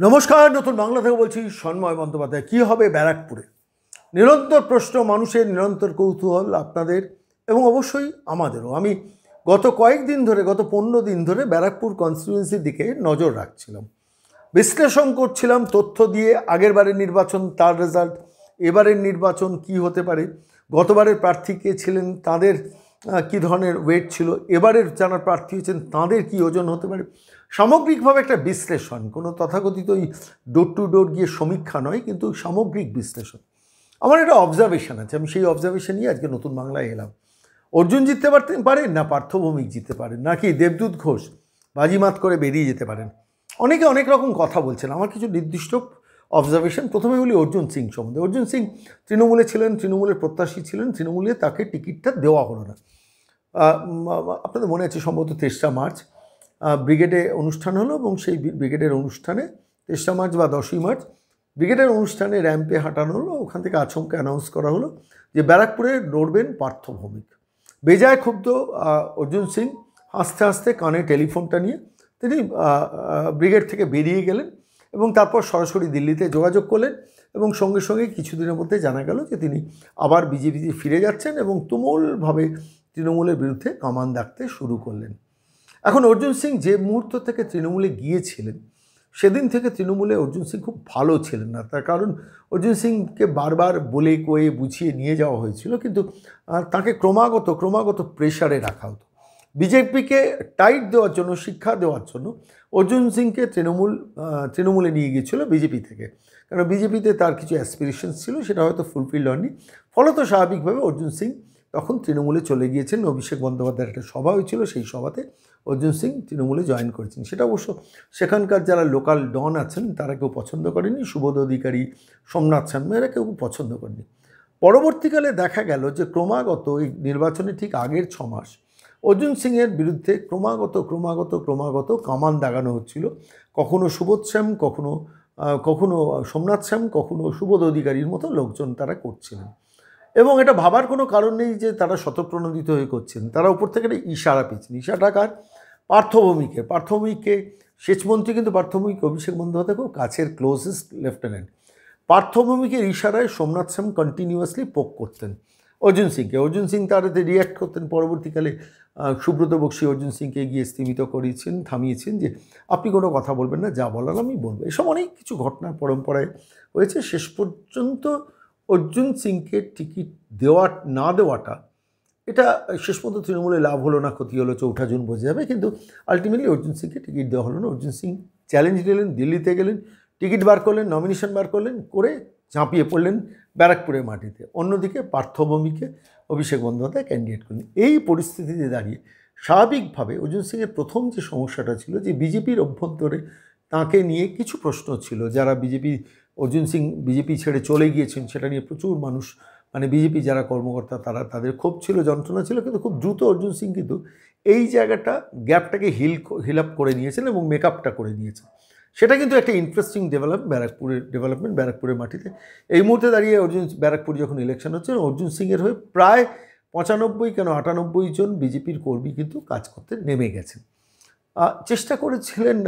নমস্কার, নতুন বাংলা থেকে বলছি সন্ময় বন্দ্যোপাধ্যায়। কী হবে ব্যারাকপুরে? নিরন্তর প্রশ্ন, মানুষের নিরন্তর কৌতূহল, আপনাদের এবং অবশ্যই আমাদেরও। আমি গত কয়েকদিন ধরে, গত 15 দিন ধরে ব্যারাকপুর কনস্টিটিউয়েন্সির দিকে নজর রাখছিলাম, বিশ্লেষণ করছিলাম তথ্য দিয়ে। আগের বারের নির্বাচন, তার রেজাল্ট, এবারের নির্বাচন কি হতে পারে, গতবারের প্রার্থী কে ছিলেন, তাদের কী ধরনের ওয়েট ছিল, এবারের যারা প্রার্থী হয়েছেন তাদের কী ওজন হতে পারে, সামগ্রিকভাবে একটা বিশ্লেষণ। কোনো তথাকথিত ওই ডোর টু ডোর গিয়ে সমীক্ষা নয়, কিন্তু সামগ্রিক বিশ্লেষণ। আমার একটা অবজারভেশন আছে, আমি সেই অবজারভেশন নিয়ে আজকে নতুন বাংলায় এলাম। অর্জুন জিততে পারেন না পার্থ ভৌমিক জিততে পারেন, নাকি দেবদূত ঘোষ বাজিমাত করে বেরিয়ে যেতে পারেন? অনেকে অনেক রকম কথা বলছেন। আমার কিছু নির্দিষ্ট অবজারভেশন। প্রথমে বলি অর্জুন সিং সম্বন্ধে। অর্জুন সিং তৃণমূলে ছিলেন, তৃণমূলের প্রত্যাশী ছিলেন, তৃণমূলে তাকে টিকিটটা দেওয়া হলো না। আপনাদের মনে আছে সম্ভবত 23 মার্চ ব্রিগেডে অনুষ্ঠান হলো, এবং সেই ব্রিগেডের অনুষ্ঠানে 23 মার্চ বা 10ই মার্চ ব্রিগেডের অনুষ্ঠানে র্যাম্পে হাঁটানো হলো। ওখান থেকে আচমকা অ্যানাউন্স করা হলো যে ব্যারাকপুরে লড়বেন পার্থ ভৌমিক। বেজায় ক্ষুব্ধ অর্জুন সিং হাসতে হাসতে কানে টেলিফোনটা নিয়ে তিনি ব্রিগেড থেকে বেরিয়ে গেলেন এবং তারপর সরাসরি দিল্লিতে যোগাযোগ করলেন, এবং সঙ্গে সঙ্গে কিছুদিনের মধ্যে জানা গেল যে তিনি আবার বিজেপিতে ফিরে যাচ্ছেন এবং তুমুলভাবে তৃণমূলের বিরুদ্ধে কামান দাগতে শুরু করলেন। এখন অর্জুন সিং যে মুহূর্ত থেকে তৃণমূলে গিয়েছিলেন, সেদিন থেকে তৃণমূলে অর্জুন সিং খুব ভালো ছিলেন না। তার কারণ অর্জুন সিংকে বারবার বলে কয়ে বুঝিয়ে নিয়ে যাওয়া হয়েছিল, কিন্তু তাকে ক্রমাগত প্রেশারে রাখা হতো। বিজেপিকে টাইট দেওয়ার জন্য, শিক্ষা দেওয়ার জন্য অর্জুন সিংকে তৃণমূলে নিয়ে গিয়েছিল বিজেপি থেকে। কারণ বিজেপিতে তার কিছু অ্যাসপিরেশনস ছিল, সেটা হয়তো ফুলফিল হয়নি। ফলত স্বাভাবিকভাবে অর্জুন সিং তখন তৃণমূলে চলে গিয়েছেন। অভিষেক বন্দ্যোপাধ্যায়ের একটা সভা হয়েছিল, সেই সভাতে অর্জুন সিং তৃণমূলে জয়েন করেছেন। সেটা অবশ্য সেখানকার যারা লোকাল ডন আছেন তারা কেউ পছন্দ করেনি। সুবোধ অধিকারী, সোমনাথ শর্মা এরা কেউ পছন্দ করেনি। পরবর্তীকালে দেখা গেল যে ক্রমাগত এই নির্বাচনে ঠিক আগের 6 মাস অর্জুন সিংয়ের বিরুদ্ধে ক্রমাগত কামান দাগানো হচ্ছিল। কখনো সুবোধ শ্যাম, কখনো সোমনাথ শ্যাম, কখনো সুবোধ অধিকারীর মতো লোকজন তারা করছিলেন। এবং এটা ভাবার কোনো কারণ নেই যে তারা স্বতঃপ্রণোদিত হয়ে করছেন। তারা উপর থেকে একটা ইশারা পেয়েছেন। ইশারাটা কার? পার্থ ভৌমিককে। সেচমন্ত্রী কিন্তু পার্থ ভৌমিক অভিষেক বন্দ্যোপাধ্যায় খুব কাছের ক্লোজেস্ট লেফটেন্যান্ট। পার্থ ভৌমিকের ইশারায় সোমনাথ শ্যাম কন্টিনিউয়াসলি পোক করতেন অর্জুন সিংকে। অর্জুন সিং তার এতে রিয়্যাক্ট করতেন। পরবর্তীকালে সুব্রত বক্সী অর্জুন সিংকে গিয়ে স্তীমিত করিয়েছেন, থামিয়েছেন যে আপনি কোনো কথা বলবেন না, যা বলার আমি বলবো। এসব অনেক কিছু ঘটনা পরম্পরায় হয়েছে। শেষ পর্যন্ত অর্জুন সিংকে টিকিট না দেওয়াটা, এটা শেষ পর্যন্ত তৃণমূলে লাভ হলো না ক্ষতি হলো 4 জুন বোঝা যাবে, কিন্তু আলটিমেটলি অর্জুন সিংকে টিকিট দেওয়া হলো না। অর্জুন সিং চ্যালেঞ্জ নিলেন, দিল্লিতে গেলেন, টিকিট বার করলেন, নমিনেশন বার করলেন, করে ঝাঁপিয়ে পড়লেন ব্যারাকপুরের মাটিতে। অন্যদিকে পার্থ ভৌমিককে অভিষেক বন্দ্যোপাধ্যায় ক্যান্ডিডেট করলেন। এই পরিস্থিতিতে দাঁড়িয়ে স্বাভাবিকভাবে অর্জুন সিংয়ের প্রথম যে সমস্যাটা ছিল, যে বিজেপির অভ্যন্তরে তাঁকে নিয়ে কিছু প্রশ্ন ছিল। যারা অর্জুন সিং বিজেপি ছেড়ে চলে গিয়েছেন সেটা নিয়ে প্রচুর মানুষ, মানে বিজেপি যারা কর্মকর্তা তাদের ক্ষোভ ছিল, যন্ত্রণা ছিল, কিন্তু খুব দ্রুত অর্জুন সিং কিন্তু এই জায়গাটা, গ্যাপটাকে হিল আপ করে নিয়েছেন এবং মেকআপটা করে নিয়েছেন। সেটা কিন্তু একটা ইন্টারেস্টিং ডেভেলপমেন্ট ব্যারাকপুরের মাটিতে। এই মুহূর্তে দাঁড়িয়ে ব্যারাকপুর যখন ইলেকশন হচ্ছে, অর্জুন সিংয়ের হয়ে প্রায় 95 জন বিজেপির কর্মী কিন্তু কাজ করতে নেমে গেছেন। চেষ্টা করেছিলেন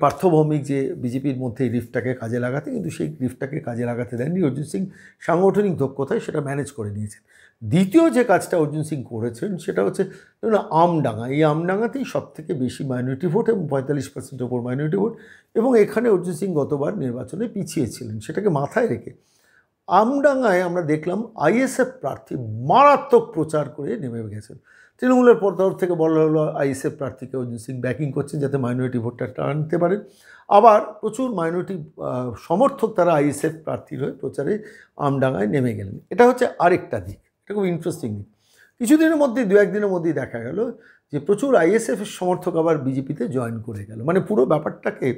পার্থ ভৌমিক যে বিজেপির মধ্যে এই রিফটাকে কাজে লাগাতে, কিন্তু সেই রিফটাকে কাজে লাগাতে দেননি। অর্জুন সিং সাংগঠনিক দক্ষতায় সেটা ম্যানেজ করে নিয়েছেন। দ্বিতীয় যে কাজটা অর্জুন সিং করেছেন সেটা হচ্ছে আমডাঙ্গা। এই আমডাঙ্গাতেই সবথেকে বেশি মাইনরিটি ভোট এবং 45% ওপর মাইনরিটি ভোট, এবং এখানে অর্জুন সিং গতবার নির্বাচনে পিছিয়েছিলেন। সেটাকে মাথায় রেখে আমডাঙ্গায় আমরা দেখলাম আইএসএফ প্রার্থী মারাত্মক প্রচার করে নেমে গেছেন। তৃণমূলের তরফ থেকে বলা হলো আইএসএফ প্রার্থীকে অর্জুন সিং ব্যাকিং করছেন যাতে মাইনরিটি ভোটটা আনতে পারেন। আবার প্রচুর মাইনরিটি সমর্থক তারা আইএসএফ প্রার্থীর হয়ে প্রচারে আমডাঙ্গায় নেমে গেলেন। এটা হচ্ছে আরেকটা দিক, এটা খুব ইন্টারেস্টিং দিক। কিছুদিনের মধ্যেই, 2-1 দিনের মধ্যেই দেখা গেল যে প্রচুর আইএসএফের সমর্থক আবার বিজেপিতে জয়েন করে গেল। মানে পুরো ব্যাপারটাকে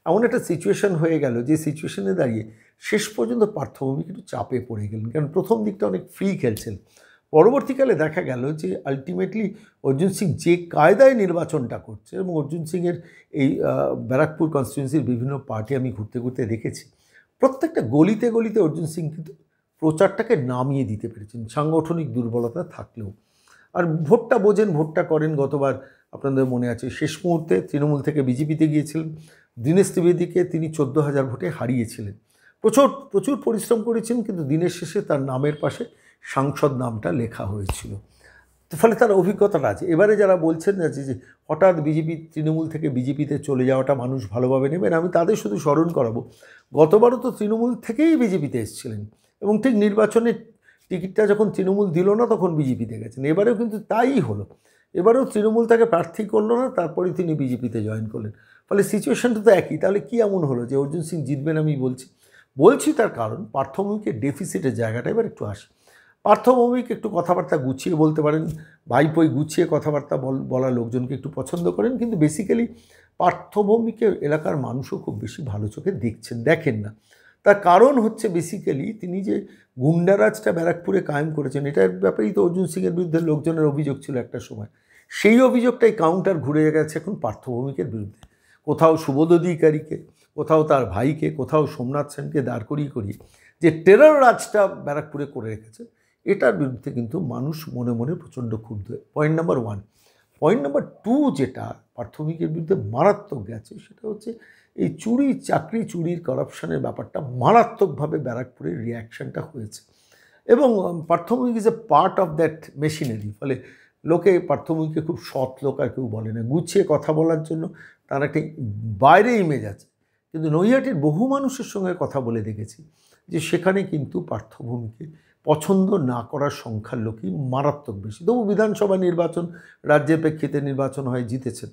এমন একটা সিচুয়েশন হয়ে গেল, যে সিচুয়েশনে দাঁড়িয়ে শেষ পর্যন্ত পার্থ ভৌমিক একটু চাপে পড়ে গেলেন। কারণ প্রথম দিকটা অনেক ফ্রি খেলছেন। পরবর্তীকালে দেখা গেল যে আলটিমেটলি অর্জুন সিং যে কায়দায় নির্বাচনটা করছে, এবং অর্জুন সিংয়ের এই ব্যারাকপুর কনস্টিটিউয়েন্সির বিভিন্ন পার্টি আমি ঘুরতে দেখেছি, প্রত্যেকটা গলিতে অর্জুন সিং কিন্তু প্রচারটাকে নামিয়ে দিতে পেরেছেন, সাংগঠনিক দুর্বলতা থাকলেও। আর ভোটটা বোঝেন, ভোটটা করেন। গতবার আপনাদের মনে আছে শেষ মুহূর্তে তৃণমূল থেকে বিজেপিতে গিয়েছিলেন, দীনেশ ত্রিবেদীকে তিনি 14,000 ভোটে হারিয়েছিলেন। প্রচুর প্রচুর পরিশ্রম করেছেন, কিন্তু দিনের শেষে তার নামের পাশে সাংসদ নামটা লেখা হয়েছিল। ফলে তার অভিজ্ঞতাটা আছে। এবারে যারা বলছেন যে হঠাৎ বিজেপি তৃণমূল থেকে বিজেপিতে চলে যাওয়াটা মানুষ ভালোভাবে নেবেন, আমি তাদের শুধু স্মরণ করাবো, গতবারও তো তৃণমূল থেকেই বিজেপিতে এসেছিলেন এবং ঠিক নির্বাচনের টিকিটটা যখন তৃণমূল দিল না তখন বিজেপিতে গেছেন। এবারেও কিন্তু তাই হলো। এবারেও তৃণমূল তাকে প্রার্থী করলো না, তারপরে তিনি বিজেপিতে জয়েন করলেন। ফলে সিচুয়েশনটা তো একই। তাহলে কী এমন হলো যে অর্জুন সিং জিতবেন? আমি বলছি তার কারণ পার্থভূমিকের ডেফিসিটের জায়গাটা। এবার একটু আসি। পার্থভৌমিক একটু কথাবার্তা গুছিয়ে বলতে পারেন, ভাইপোই গুছিয়ে কথাবার্তা বলা লোকজনকে একটু পছন্দ করেন, কিন্তু বেসিক্যালি পার্থভৌমিকের এলাকার মানুষও খুব বেশি ভালো চোখে দেখেন না। তার কারণ হচ্ছে বেসিক্যালি তিনি যে গুন্ডারাজটা ব্যারাকপুরে কায়েম করেছেন, এটার ব্যাপারেই তো অর্জুন সিংয়ের বিরুদ্ধে লোকজনের অভিযোগ ছিল একটা সময়। সেই অভিযোগটাই কাউন্টার ঘুরে গেছে এখন পার্থভৌমিকের বিরুদ্ধে। কোথাও সুবোধ অধিকারীকে, কোথাও তার ভাইকে, কোথাও সোমনাথ সেনকে দাঁড় করিয়ে যে টেরর রাজটা ব্যারাকপুরে করে রেখেছে, এটার বিরুদ্ধে কিন্তু মানুষ মনে মনে প্রচণ্ড ক্ষুব্ধ। Point number 1। পয়েন্ট নাম্বার 2 যেটা পার্থভৌমিকের বিরুদ্ধে মারাত্মক গেছে, সেটা হচ্ছে এই চাকরি চুরির করাপশনের ব্যাপারটা মারাত্মকভাবে ব্যারাকপুরের রিয়াকশানটা হয়েছে এবং Partha Bhowmik is a part of that machinery. ফলে লোকে পার্থভৌমিককে খুব সৎ লোক আর কেউ বলে না, গুছিয়ে কথা বলার জন্য তার একটা বাইরে ইমেজ আছে। কিন্তু নৈহাটির বহু মানুষের সঙ্গে কথা বলে দেখেছি যে সেখানে কিন্তু পার্থভূমিকে পছন্দ না করার সংখ্যার লোকই মারাত্মক বেশি। তবু বিধানসভা নির্বাচন, রাজ্যের প্রেক্ষিতে নির্বাচন হয়, জিতেছেন।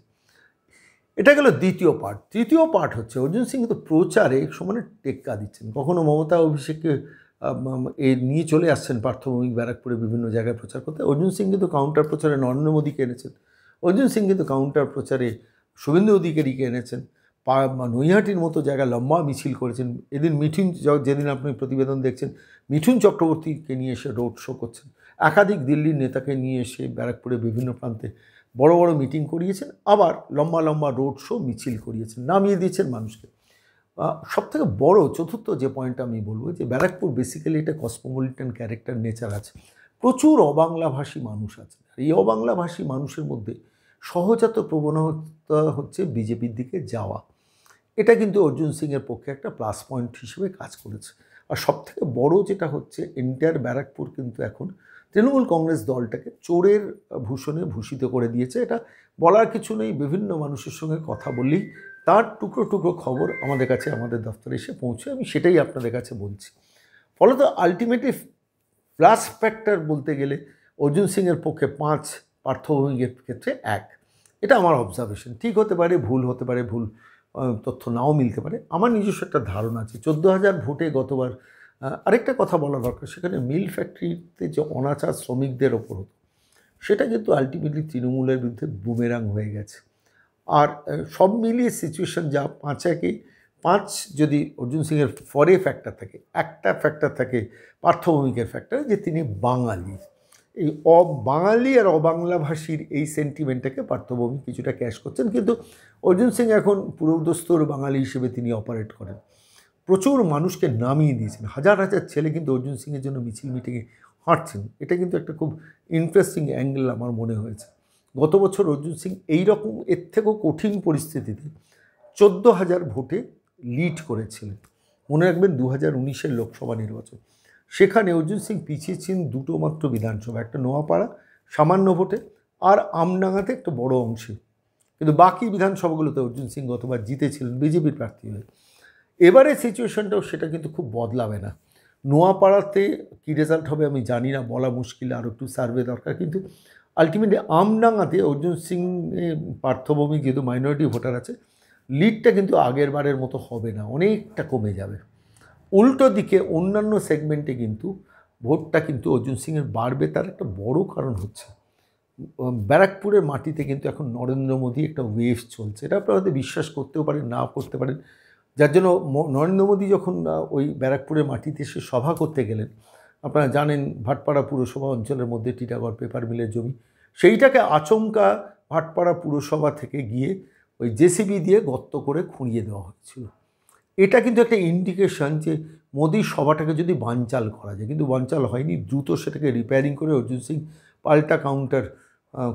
এটা গেল দ্বিতীয় পার্ট। তৃতীয় পার্ট হচ্ছে অর্জুন সিং কিন্তু প্রচারে সমানে টেক্কা দিচ্ছেন। কখনো মমতা অভিষেককে নিয়ে চলে আসছেন পার্থভৌমিক ব্যারাকপুরে বিভিন্ন জায়গায় প্রচার করতে। অর্জুন সিং কিন্তু কাউন্টার প্রচারে নরেন্দ্র মোদীকে এনেছেন। অর্জুন সিং কিন্তু কাউন্টার প্রচারে শুভেন্দু অধিকারীকে এনেছেন। নৈহাটির মতো জায়গায় লম্বা মিছিল করেছেন। এদিন যেদিন আপনি প্রতিবেদন দেখছেন, মিঠুন চক্রবর্তীকে নিয়ে এসে রোড শো করছেন। একাধিক দিল্লির নেতাকে নিয়ে এসে ব্যারাকপুরে বিভিন্ন প্রান্তে বড় বড় মিটিং করিয়েছেন, আবার লম্বা লম্বা রোড শো মিছিল করিয়েছেন, নামিয়ে দিয়েছেন মানুষকে। সবথেকে বড় চতুর্থ যে পয়েন্টটা আমি বলবো, যে ব্যারাকপুর বেসিক্যালি একটা কসমোপলিটান ক্যারেক্টার নেচার আছে। প্রচুর অবাংলাভাষী মানুষ আছে। এই অবাংলাভাষী মানুষের মধ্যে সহজাত প্রবণতা হচ্ছে বিজেপির দিকে যাওয়া। এটা কিন্তু অর্জুন সিংয়ের পক্ষে একটা প্লাস পয়েন্ট হিসেবে কাজ করেছে। আর সবথেকে বড় যেটা হচ্ছে, এন্টায়ার ব্যারাকপুর কিন্তু এখন তৃণমূল কংগ্রেস দলটাকে চোরের ভূষণে ভূষিত করে দিয়েছে। এটা বলার কিছু নেই, বিভিন্ন মানুষের সঙ্গে কথা বললেই তার টুকরো টুকরো খবর আমাদের কাছে, আমাদের দফতরে এসে পৌঁছে। আমি সেটাই আপনাদের কাছে বলছি। ফলত আলটিমেটলি প্লাস ফ্যাক্টর বলতে গেলে অর্জুন সিংয়ের পক্ষে 5, পার্থভৌমিকের ক্ষেত্রে 1। এটা আমার অবজারভেশন। ঠিক হতে পারে, ভুল হতে পারে, ভুল তথ্য নাও মিলতে পারে। আমার নিজস্ব একটা ধারণা আছে। 14,000 ভোটে গতবার আরেকটা কথা বলা দরকার, সেখানে মিল ফ্যাক্টরিতে যে অনাচার শ্রমিকদের ওপর হতো, সেটা কিন্তু আলটিমেটলি তৃণমূলের বিরুদ্ধে বুমেরাং হয়ে গেছে। আর সব মিলিয়ে সিচুয়েশান যা 5 যদি অর্জুন সিংয়ের ফরে ফ্যাক্টর থাকে, একটা ফ্যাক্টর থাকে পার্থভৌমিকের ফ্যাক্টর, যে তিনি বাঙালি। এই বাঙালি আর অবাংলাভাষীর এই সেন্টিমেন্টটাকে পার্থভৌমিক কিছুটা ক্যাশ করছেন, কিন্তু অর্জুন সিং এখন পুরোদস্তুর বাঙালি হিসেবে তিনি অপারেট করেন। প্রচুর মানুষকে নামিয়ে দিয়েছেন। হাজার হাজার ছেলে কিন্তু অর্জুন সিংয়ের জন্য মিছিল মিটিংয়ে হাঁটছেন। এটা কিন্তু একটা খুব ইন্টারেস্টিং অ্যাঙ্গেল আমার মনে হয়েছে। গত বছর অর্জুন সিং এইরকম এর থেকেও কঠিন পরিস্থিতিতে 14,000 ভোটে লিড করেছিলেন। মনে রাখবেন 2019-এর লোকসভা নির্বাচন, সেখানে অর্জুন সিং পিছিয়েছেন দুটো মাত্র বিধানসভা, একটা নোয়াপাড়া সামান্য ভোটে, আর আমডাঙ্গাতে একটা বড় অংশে। কিন্তু বাকি বিধানসভাগুলোতে অর্জুন সিং গতবার জিতেছিলেন বিজেপির প্রার্থী হয়ে। এবারে সিচুয়েশনটাও সেটা কিন্তু খুব বদলাবে না। নোয়াপাড়াতে কী রেজাল্ট হবে আমি জানি না, বলা মুশকিল, আরও একটু সার্ভে দরকার। কিন্তু আলটিমেটলি আমডাঙ্গাতে অর্জুন সিং পার্থভৌমিক যেহেতু মাইনরিটি ভোটার আছে, লিডটা কিন্তু আগের বারের মতো হবে না, অনেকটা কমে যাবে। উল্টো দিকে অন্যান্য সেগমেন্টে কিন্তু ভোটটা কিন্তু অর্জুন সিংয়ের বাড়বে। তার একটা বড় কারণ হচ্ছে ব্যারাকপুরের মাটিতে কিন্তু এখন নরেন্দ্র মোদী একটা ওয়েভ চলছে। এটা আপনারা হয়তো বিশ্বাস করতেও পারেন, না করতে পারেন। যার জন্য নরেন্দ্র মোদী যখন ওই ব্যারাকপুরের মাটিতে এসে সভা করতে গেলেন, আপনারা জানেন ভাটপাড়া পুরসভা অঞ্চলের মধ্যে টিটাগড় পেপার মিলের জমি, সেইটাকে আচমকা ভাটপাড়া পুরসভা থেকে গিয়ে ওই জেসিবি দিয়ে গর্ত করে খুঁড়িয়ে দেওয়া হয়েছিল। এটা কিন্তু একটা ইন্ডিকেশন যে মোদির সভাটাকে যদি বানচাল করা যায়, কিন্তু বানচাল হয়নি। দ্রুত সেটাকে রিপেয়ারিং করে অর্জুন সিং পাল্টা কাউন্টার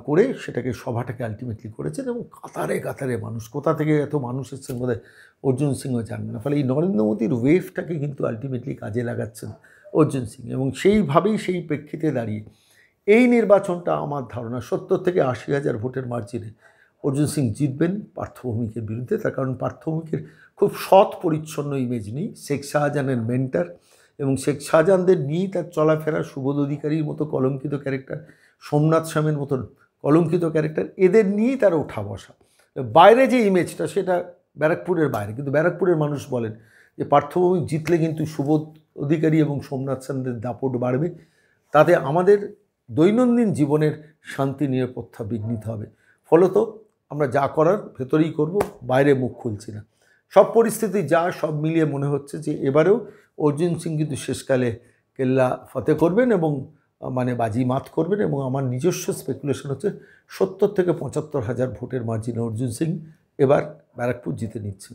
করে সেটাকে সভাটাকে আলটিমেটলি করেছেন এবং কাতারে কাতারে মানুষ, কোথা থেকে এত মানুষ এসেছেন বোধহয় অর্জুন সিংও জানেন না। ফলে এই নরেন্দ্র মোদীর ওয়েভটাকে কিন্তু আলটিমেটলি কাজে লাগাচ্ছেন অর্জুন সিং, এবং সেইভাবেই সেই প্রেক্ষিতে দাঁড়িয়ে এই নির্বাচনটা আমার ধারণা 70 থেকে 80,000 ভোটের মার্জিনে অর্জুন সিং জিতবেন পার্থভৌমিকের বিরুদ্ধে। তার কারণ পার্থভৌমিকের খুব সৎ পরিচ্ছন্ন ইমেজ নেই, শেখ শাহজাহানের মেন্টার, এবং শেখ শাহজাহানদের নিয়েই তার চলাফেরা, সুবোধ অধিকারীর মতো কলঙ্কিত ক্যারেক্টার, সোমনাথ স্বামীর মতন কলঙ্কিত ক্যারেক্টার, এদের নিয়েই তার ওঠা বসা। বাইরে যে ইমেজটা সেটা ব্যারাকপুরের বাইরে, কিন্তু ব্যারাকপুরের মানুষ বলেন যে পার্থভৌমিক জিতলে কিন্তু সুবোধ অধিকারী এবং সোমনাথ স্বামীদের দাপট বাড়বে, তাতে আমাদের দৈনন্দিন জীবনের শান্তি নিরাপত্তা বিঘ্নিত হবে। ফলত আমরা যা করার ভেতরেই করব, বাইরে মুখ খুলছি না। সব পরিস্থিতি যা সব মিলিয়ে মনে হচ্ছে যে এবারেও অর্জুন সিং কিন্তু শেষকালে কেল্লা ফতে করবেন এবং মানে বাজি মাত করবেন, এবং আমার নিজস্ব স্পেকুলেশন হচ্ছে 70 থেকে 75,000 ভোটের মার্জিনে অর্জুন সিং এবার ব্যারাকপুর জিতে নিচ্ছেন।